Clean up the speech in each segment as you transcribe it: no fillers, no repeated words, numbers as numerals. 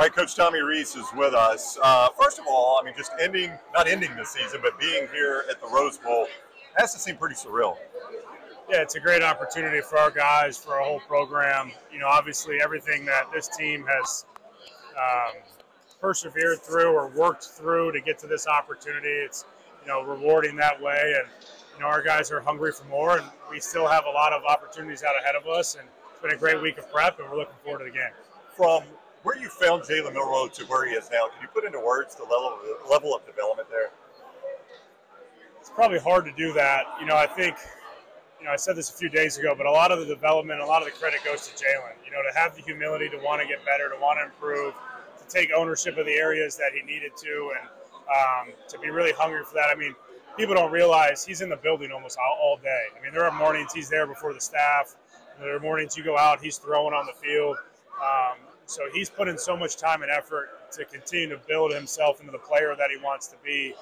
All right, Coach Tommy Rees is with us. First of all, I mean, just not ending the season, but being here at the Rose Bowl has to seem pretty surreal. Yeah, it's a great opportunity for our guys, for our whole program. You know, obviously everything that this team has persevered through or worked through to get to this opportunity, it's, you know, rewarding that way. And, you know, our guys are hungry for more, and we still have a lot of opportunities out ahead of us. And it's been a great week of prep, and we're looking forward to the game. From where you found Jalen Milroe to where he is now, can you put into words the level of development there? It's probably hard to do that. You know, I think, you know, I said this a few days ago, but a lot of the development, a lot of the credit goes to Jalen. You know, to have the humility to want to get better, to want to improve, to take ownership of the areas that he needed to, and to be really hungry for that. I mean, people don't realize he's in the building almost all day. I mean, there are mornings he's there before the staff. There are mornings you go out, he's throwing on the field. So he's put in so much time and effort to continue to build himself into the player that he wants to be.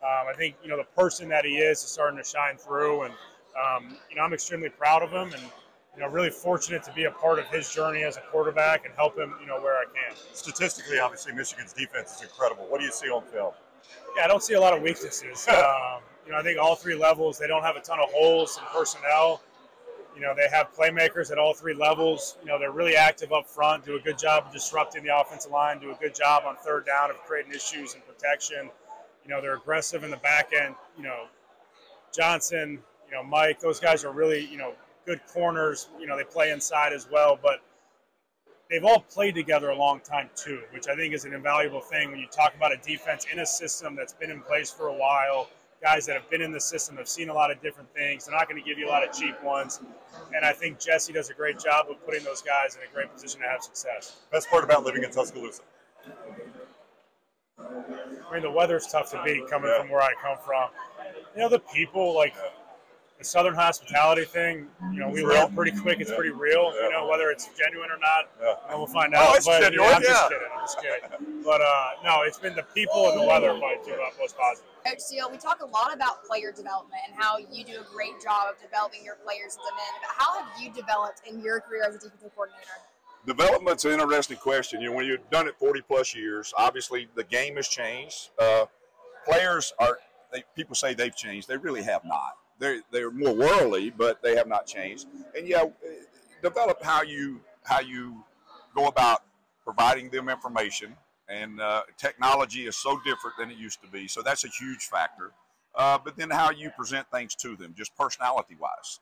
I think, you know, the person that he is starting to shine through, and you know, I'm extremely proud of him, and, you know, really fortunate to be a part of his journey as a quarterback and help him, you know, where I can. Statistically, obviously, Michigan's defense is incredible. What do you see on film? Yeah, I don't see a lot of weaknesses. You know, I think all three levels, they don't have a ton of holes in personnel. You know, they have playmakers at all three levels. You know, they're really active up front, do a good job of disrupting the offensive line, do a good job on third down of creating issues and protection. You know, they're aggressive in the back end. You know, Johnson, you know, Mike, those guys are really, you know, good corners. You know, they play inside as well, but they've all played together a long time too, which I think is an invaluable thing when you talk about a defense in a system that's been in place for a while. Guys that have been in the system have seen a lot of different things. They're not going to give you a lot of cheap ones. And I think Jesse does a great job of putting those guys in a great position to have success. Best part about living in Tuscaloosa? I mean, the weather's tough to beat coming from where I come from. You know, the people, like the Southern hospitality thing, you know, we learn pretty quick. It's pretty real, you know, whether it's genuine or not, and we'll find out. Oh, it's genuine, you know, I'm just kidding. But, no, it's been the people and the weather probably two most positive. Coach Steele, we talk a lot about player development and how you do a great job of developing your players into men. But how have you developed in your career as a defensive coordinator? Development's an interesting question. You know, when you've done it 40-plus years, obviously the game has changed. Players people say they've changed. They really have not. They're more worldly, but they have not changed. And yeah, develop how you go about providing them information. And technology is so different than it used to be, so that's a huge factor. But then how you present things to them, just personality-wise.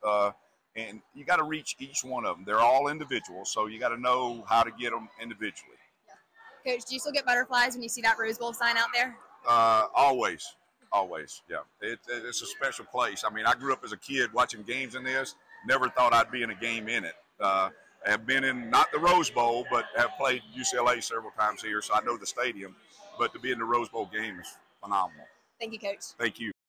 And you got to reach each one of them. They're all individuals, so you got to know how to get them individually. Yeah. Coach, do you still get butterflies when you see that Rose Bowl sign out there? Always. Yeah. It's a special place. I mean, I grew up as a kid watching games in this. Never thought I'd be in a game in it. Have been in not the Rose Bowl, but have played UCLA several times here, so I know the stadium. But to be in the Rose Bowl game is phenomenal. Thank you, Coach. Thank you.